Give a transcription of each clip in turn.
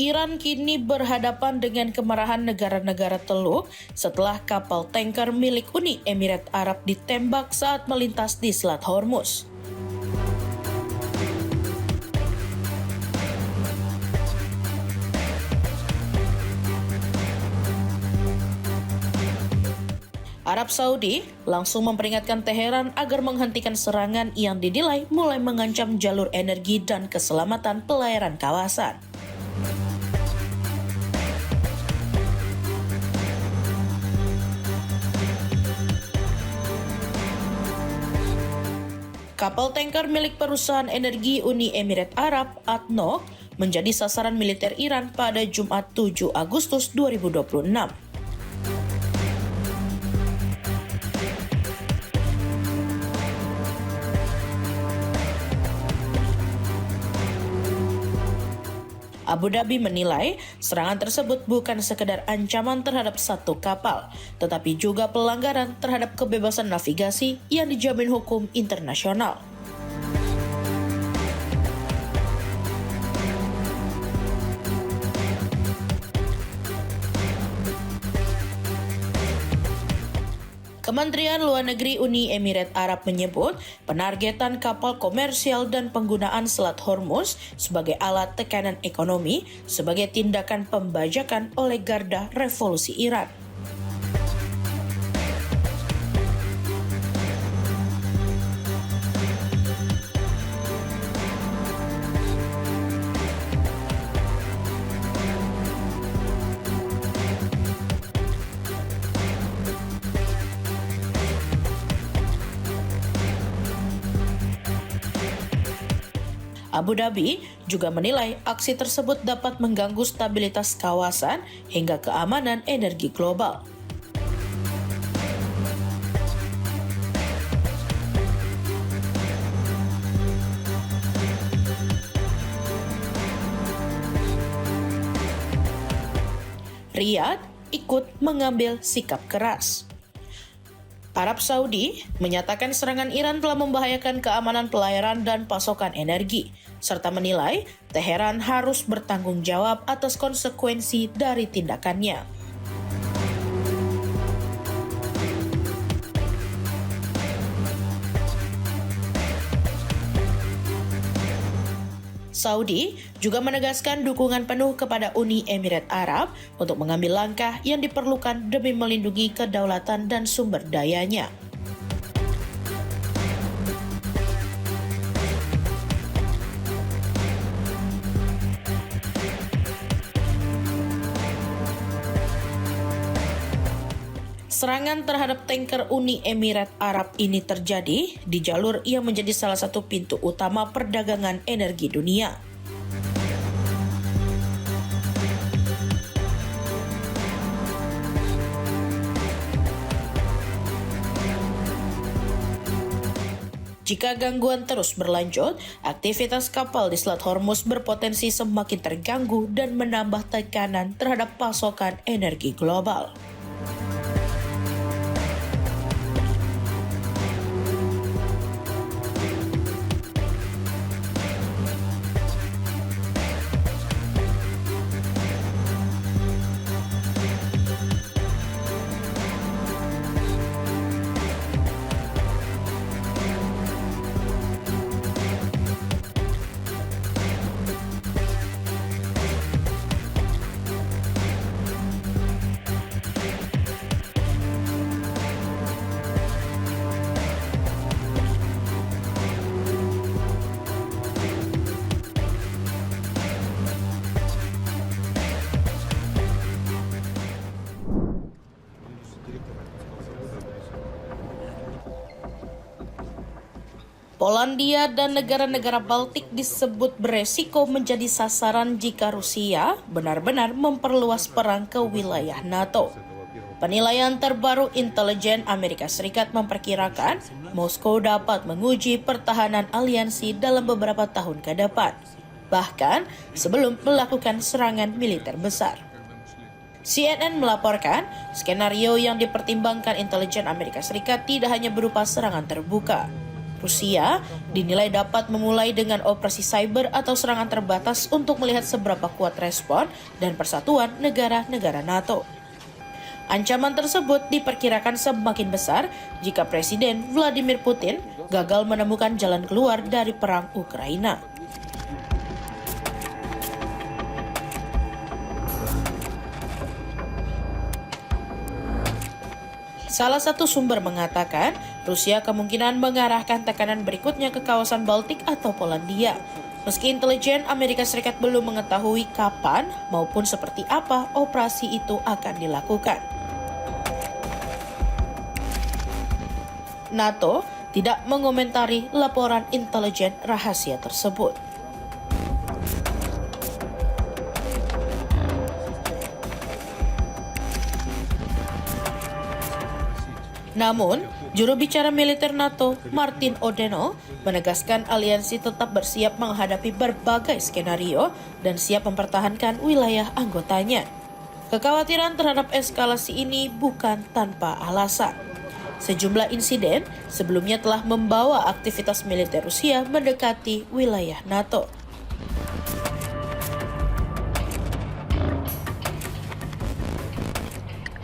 Iran kini berhadapan dengan kemarahan negara-negara Teluk setelah kapal tanker milik Uni Emirat Arab ditembak saat melintas di Selat Hormuz. Arab Saudi langsung memperingatkan Teheran agar menghentikan serangan yang dinilai mulai mengancam jalur energi dan keselamatan pelayaran kawasan. Kapal tanker milik perusahaan energi Uni Emirat Arab, ADNOC, menjadi sasaran militer Iran pada Jumat 7 Agustus 2026. Abu Dhabi menilai serangan tersebut bukan sekedar ancaman terhadap satu kapal, tetapi juga pelanggaran terhadap kebebasan navigasi yang dijamin hukum internasional. Kementerian Luar Negeri Uni Emirat Arab menyebut penargetan kapal komersial dan penggunaan Selat Hormuz sebagai alat tekanan ekonomi sebagai tindakan pembajakan oleh Garda Revolusi Iran. Abu Dhabi juga menilai aksi tersebut dapat mengganggu stabilitas kawasan hingga keamanan energi global. Riyadh ikut mengambil sikap keras. Arab Saudi menyatakan serangan Iran telah membahayakan keamanan pelayaran dan pasokan energi, serta menilai Teheran harus bertanggung jawab atas konsekuensi dari tindakannya. Saudi juga menegaskan dukungan penuh kepada Uni Emirat Arab untuk mengambil langkah yang diperlukan demi melindungi kedaulatan dan sumber dayanya. Serangan terhadap tanker Uni Emirat Arab ini terjadi di jalur yang menjadi salah satu pintu utama perdagangan energi dunia. Jika gangguan terus berlanjut, aktivitas kapal di Selat Hormuz berpotensi semakin terganggu dan menambah tekanan terhadap pasokan energi global. Polandia dan negara-negara Baltik disebut beresiko menjadi sasaran jika Rusia benar-benar memperluas perang ke wilayah NATO. Penilaian terbaru intelijen Amerika Serikat memperkirakan Moskow dapat menguji pertahanan aliansi dalam beberapa tahun ke depan, bahkan sebelum melakukan serangan militer besar. CNN melaporkan, skenario yang dipertimbangkan intelijen Amerika Serikat tidak hanya berupa serangan terbuka. Rusia dinilai dapat memulai dengan operasi cyber atau serangan terbatas untuk melihat seberapa kuat respon dan persatuan negara-negara NATO. Ancaman tersebut diperkirakan semakin besar jika Presiden Vladimir Putin gagal menemukan jalan keluar dari perang Ukraina. Salah satu sumber mengatakan, Rusia kemungkinan mengarahkan tekanan berikutnya ke kawasan Baltik atau Polandia. Meski intelijen Amerika Serikat belum mengetahui kapan maupun seperti apa operasi itu akan dilakukan. NATO tidak mengomentari laporan intelijen rahasia tersebut. Namun, juru bicara militer NATO, Martin O'Donnell, menegaskan aliansi tetap bersiap menghadapi berbagai skenario dan siap mempertahankan wilayah anggotanya. Kekhawatiran terhadap eskalasi ini bukan tanpa alasan. Sejumlah insiden sebelumnya telah membawa aktivitas militer Rusia mendekati wilayah NATO.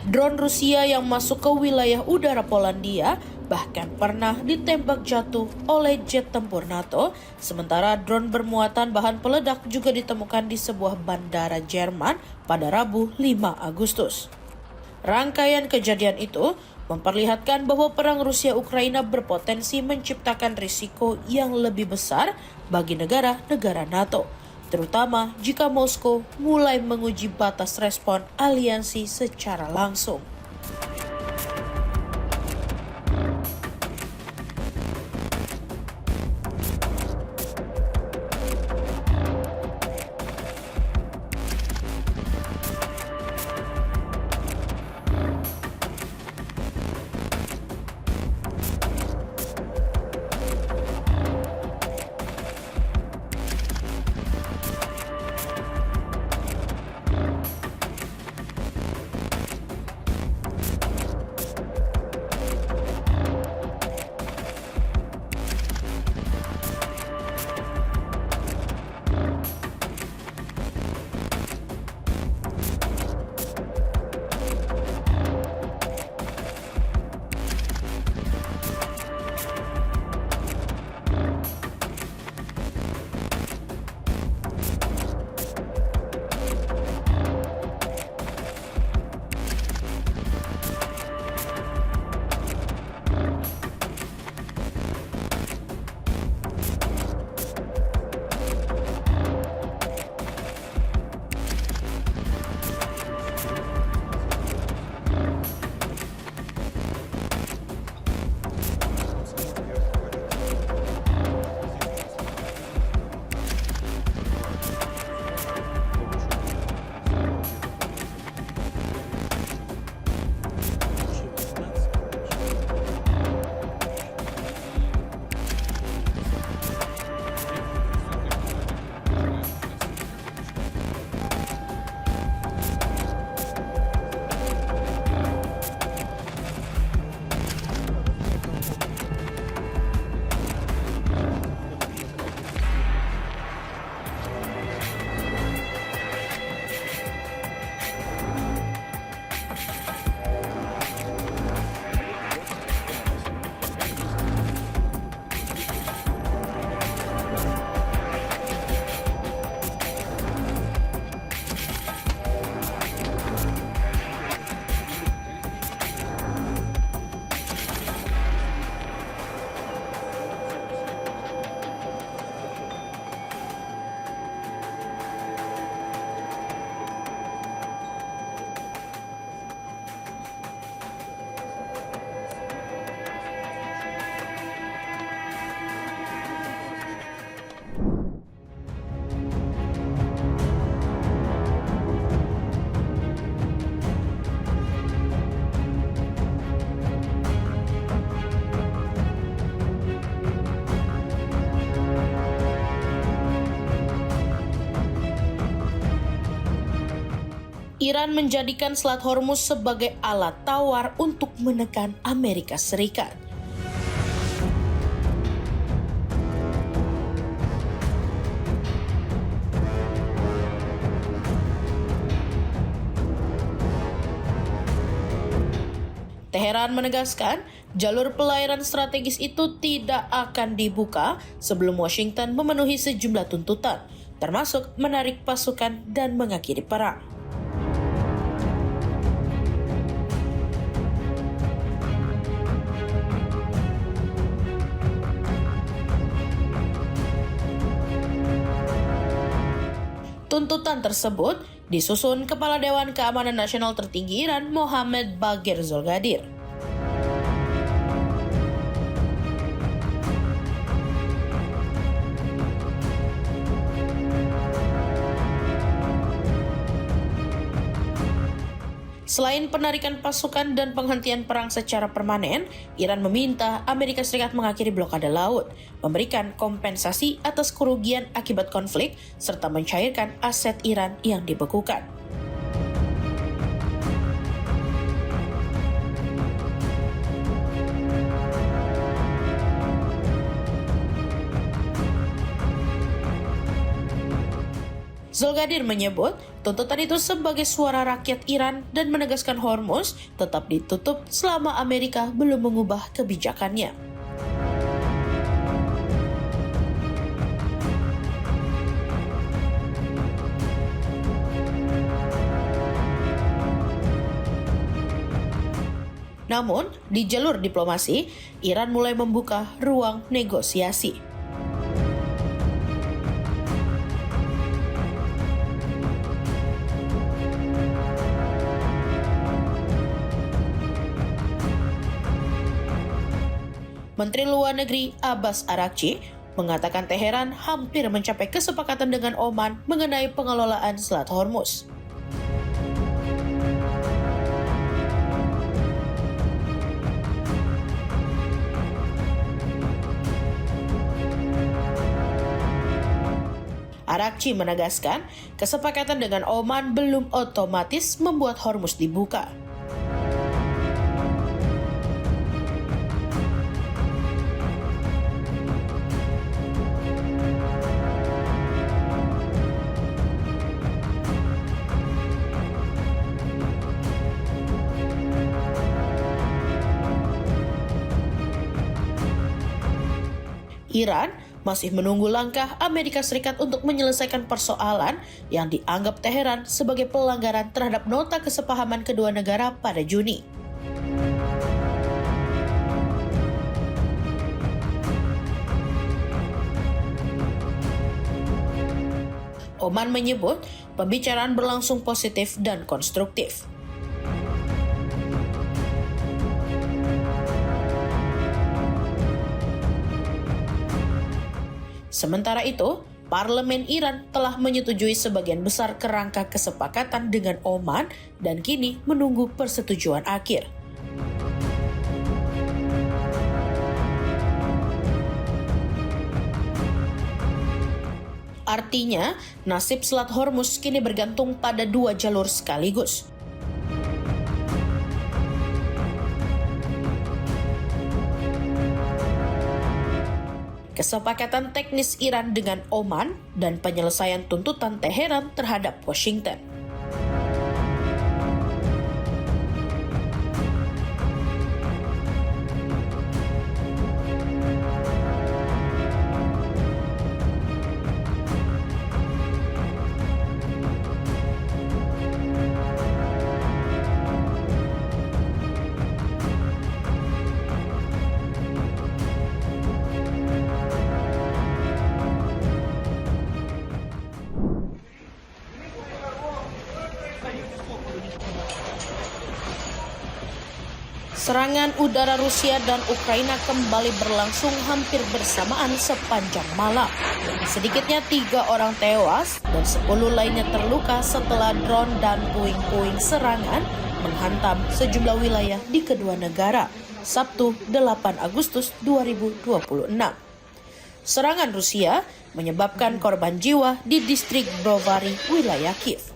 Drone Rusia yang masuk ke wilayah udara Polandia bahkan pernah ditembak jatuh oleh jet tempur NATO, sementara drone bermuatan bahan peledak juga ditemukan di sebuah bandara Jerman pada Rabu 5 Agustus. Rangkaian kejadian itu memperlihatkan bahwa perang Rusia-Ukraina berpotensi menciptakan risiko yang lebih besar bagi negara-negara NATO, terutama jika Moskow mulai menguji batas respon aliansi secara langsung. Iran menjadikan Selat Hormuz sebagai alat tawar untuk menekan Amerika Serikat. Teheran menegaskan jalur pelayaran strategis itu tidak akan dibuka sebelum Washington memenuhi sejumlah tuntutan, termasuk menarik pasukan dan mengakhiri perang. Tuntutan tersebut disusun Kepala Dewan Keamanan Nasional tertinggi Iran Mohammad Bagher Zolgadir. Selain penarikan pasukan dan penghentian perang secara permanen, Iran meminta Amerika Serikat mengakhiri blokade laut, memberikan kompensasi atas kerugian akibat konflik, serta mencairkan aset Iran yang dibekukan. Zolgadir menyebut tuntutan itu sebagai suara rakyat Iran dan menegaskan Hormuz tetap ditutup selama Amerika belum mengubah kebijakannya. Namun, di jalur diplomasi, Iran mulai membuka ruang negosiasi. Menteri Luar Negeri Abbas Araghchi mengatakan Teheran hampir mencapai kesepakatan dengan Oman mengenai pengelolaan Selat Hormuz. Araghchi menegaskan kesepakatan dengan Oman belum otomatis membuat Hormuz dibuka. Iran masih menunggu langkah Amerika Serikat untuk menyelesaikan persoalan yang dianggap Teheran sebagai pelanggaran terhadap nota kesepahaman kedua negara pada Juni. Oman menyebut pembicaraan berlangsung positif dan konstruktif. Sementara itu, Parlemen Iran telah menyetujui sebagian besar kerangka kesepakatan dengan Oman dan kini menunggu persetujuan akhir. Artinya, nasib Selat Hormuz kini bergantung pada dua jalur sekaligus. Kesepakatan teknis Iran dengan Oman dan penyelesaian tuntutan Teheran terhadap Washington. Serangan udara Rusia dan Ukraina kembali berlangsung hampir bersamaan sepanjang malam. Sedikitnya 3 orang tewas dan 10 lainnya terluka setelah drone dan puing-puing serangan menghantam sejumlah wilayah di kedua negara, Sabtu 8 Agustus 2026. Serangan Rusia menyebabkan korban jiwa di distrik Brovary, wilayah Kiev.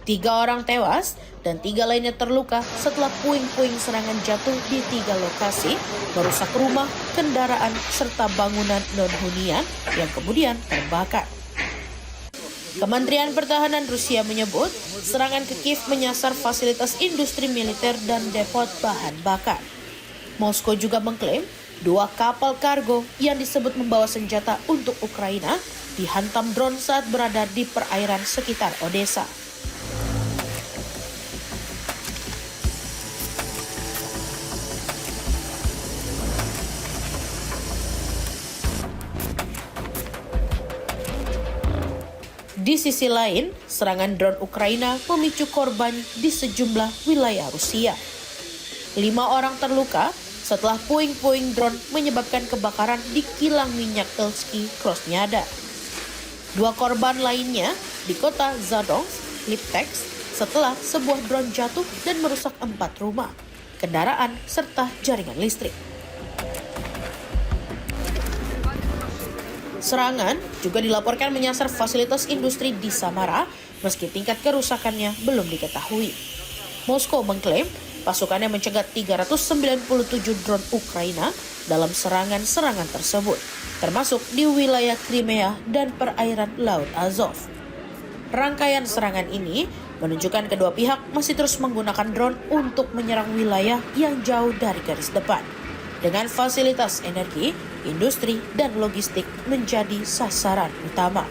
3 orang tewas dan 3 lainnya terluka setelah puing-puing serangan jatuh di 3 lokasi, merusak rumah, kendaraan, serta bangunan non-hunian yang kemudian terbakar. Kementerian Pertahanan Rusia menyebut serangan ke Kiev menyasar fasilitas industri militer dan depot bahan bakar. Moskow juga mengklaim 2 kapal kargo yang disebut membawa senjata untuk Ukraina dihantam drone saat berada di perairan sekitar Odessa. Di sisi lain, serangan drone Ukraina memicu korban di sejumlah wilayah Rusia. 5 orang terluka setelah puing-puing drone menyebabkan kebakaran di kilang minyak Elsky Krasnodar. 2 korban lainnya di kota Zadonsk, Lipetsk, setelah sebuah drone jatuh dan merusak 4 rumah, kendaraan, serta jaringan listrik. Serangan juga dilaporkan menyasar fasilitas industri di Samara, meski tingkat kerusakannya belum diketahui. Moskow mengklaim pasukannya mencegat 397 drone Ukraina dalam serangan-serangan tersebut, termasuk di wilayah Crimea dan perairan Laut Azov. Rangkaian serangan ini menunjukkan kedua pihak masih terus menggunakan drone untuk menyerang wilayah yang jauh dari garis depan, dengan fasilitas energi, industri, dan logistik menjadi sasaran utama.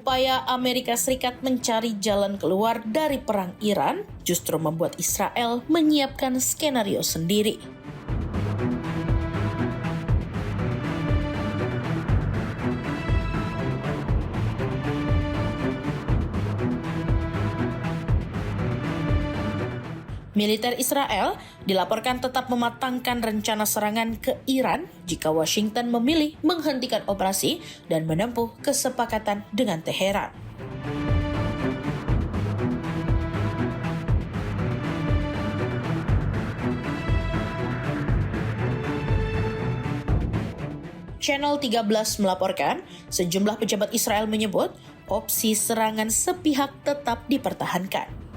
upaya Amerika Serikat mencari jalan keluar dari perang Iran justru membuat Israel menyiapkan skenario sendiri. Militer Israel dilaporkan tetap mematangkan rencana serangan ke Iran jika Washington memilih menghentikan operasi dan menempuh kesepakatan dengan Teheran. Channel 13 melaporkan, sejumlah pejabat Israel menyebut opsi serangan sepihak tetap dipertahankan.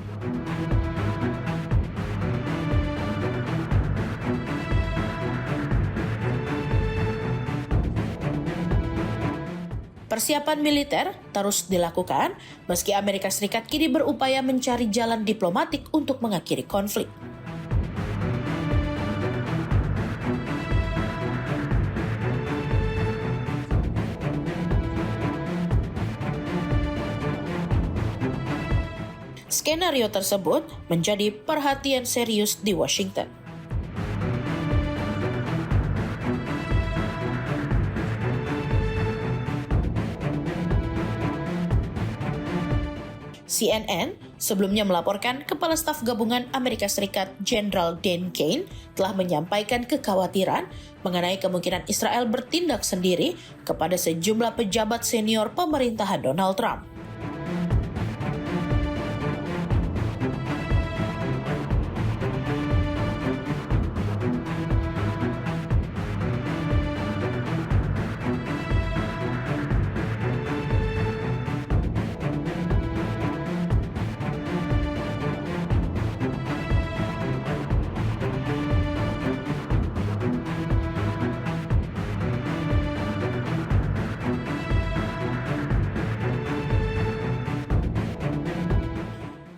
Persiapan militer terus dilakukan, meski Amerika Serikat kini berupaya mencari jalan diplomatik untuk mengakhiri konflik. Skenario tersebut menjadi perhatian serius di Washington. CNN sebelumnya melaporkan Kepala Staf Gabungan Amerika Serikat Jenderal Dan Kane telah menyampaikan kekhawatiran mengenai kemungkinan Israel bertindak sendiri kepada sejumlah pejabat senior pemerintahan Donald Trump.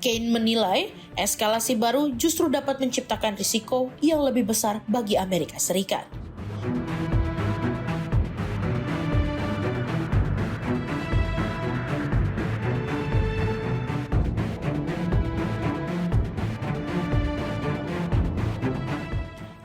Kane menilai eskalasi baru justru dapat menciptakan risiko yang lebih besar bagi Amerika Serikat.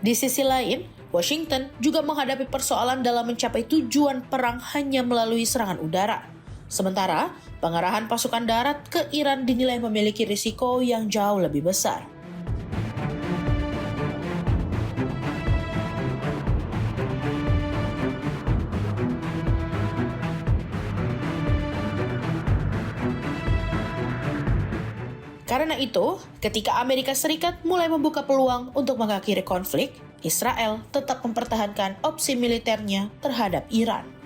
Di sisi lain, Washington juga menghadapi persoalan dalam mencapai tujuan perang hanya melalui serangan udara. Sementara, pengarahan pasukan darat ke Iran dinilai memiliki risiko yang jauh lebih besar. Karena itu, ketika Amerika Serikat mulai membuka peluang untuk mengakhiri konflik, Israel tetap mempertahankan opsi militernya terhadap Iran.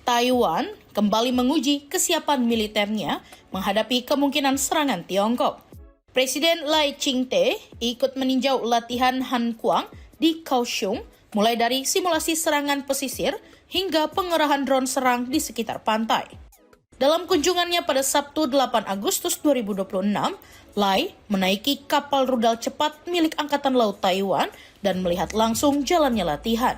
Taiwan kembali menguji kesiapan militernya menghadapi kemungkinan serangan Tiongkok. Presiden Lai Ching-te ikut meninjau latihan Han Kuang di Kaohsiung, mulai dari simulasi serangan pesisir hingga pengerahan drone serang di sekitar pantai. Dalam kunjungannya pada Sabtu 8 Agustus 2026, Lai menaiki kapal rudal cepat milik Angkatan Laut Taiwan dan melihat langsung jalannya latihan.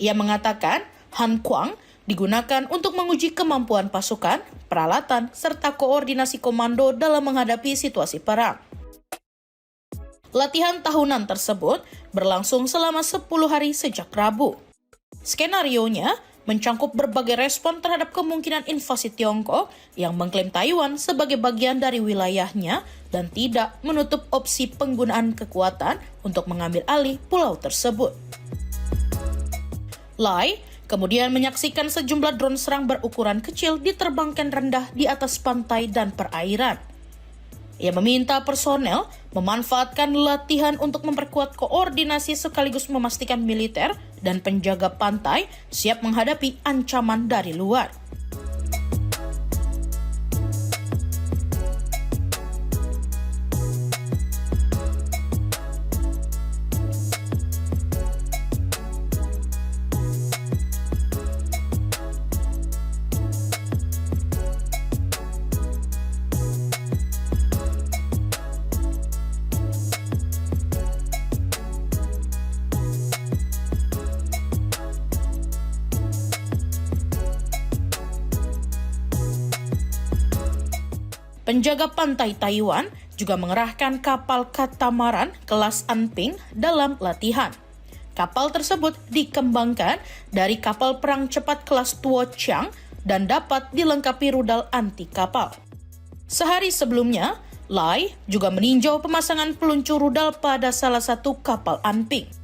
Ia mengatakan Han Kuang digunakan untuk menguji kemampuan pasukan, peralatan, serta koordinasi komando dalam menghadapi situasi perang. Latihan tahunan tersebut berlangsung selama 10 hari sejak Rabu. Skenarionya mencangkup berbagai respon terhadap kemungkinan invasi Tiongkok yang mengklaim Taiwan sebagai bagian dari wilayahnya dan tidak menutup opsi penggunaan kekuatan untuk mengambil alih pulau tersebut. Lai kemudian menyaksikan sejumlah drone serang berukuran kecil diterbangkan rendah di atas pantai dan perairan. Ia meminta personel memanfaatkan latihan untuk memperkuat koordinasi sekaligus memastikan militer dan penjaga pantai siap menghadapi ancaman dari luar. Penjaga pantai Taiwan juga mengerahkan kapal katamaran kelas Anping dalam latihan. Kapal tersebut dikembangkan dari kapal perang cepat kelas Tuo Chiang dan dapat dilengkapi rudal anti kapal. Sehari sebelumnya, Lai juga meninjau pemasangan peluncur rudal pada salah satu kapal Anping.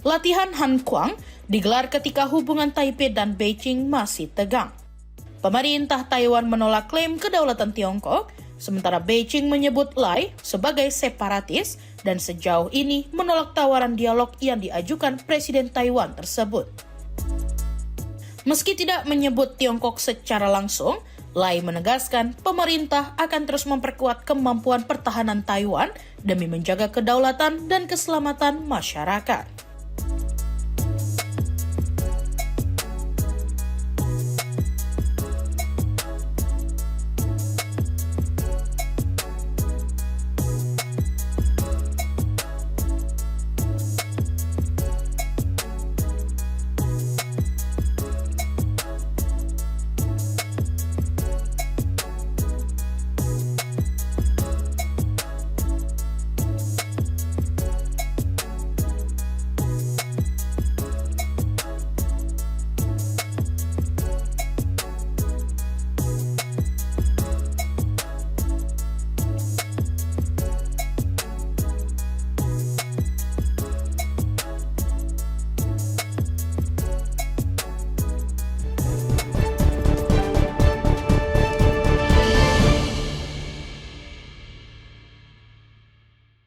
Latihan Han Kuang digelar ketika hubungan Taipei dan Beijing masih tegang. Pemerintah Taiwan menolak klaim kedaulatan Tiongkok, sementara Beijing menyebut Lai sebagai separatis dan sejauh ini menolak tawaran dialog yang diajukan Presiden Taiwan tersebut. Meski tidak menyebut Tiongkok secara langsung, Lai menegaskan pemerintah akan terus memperkuat kemampuan pertahanan Taiwan demi menjaga kedaulatan dan keselamatan masyarakat.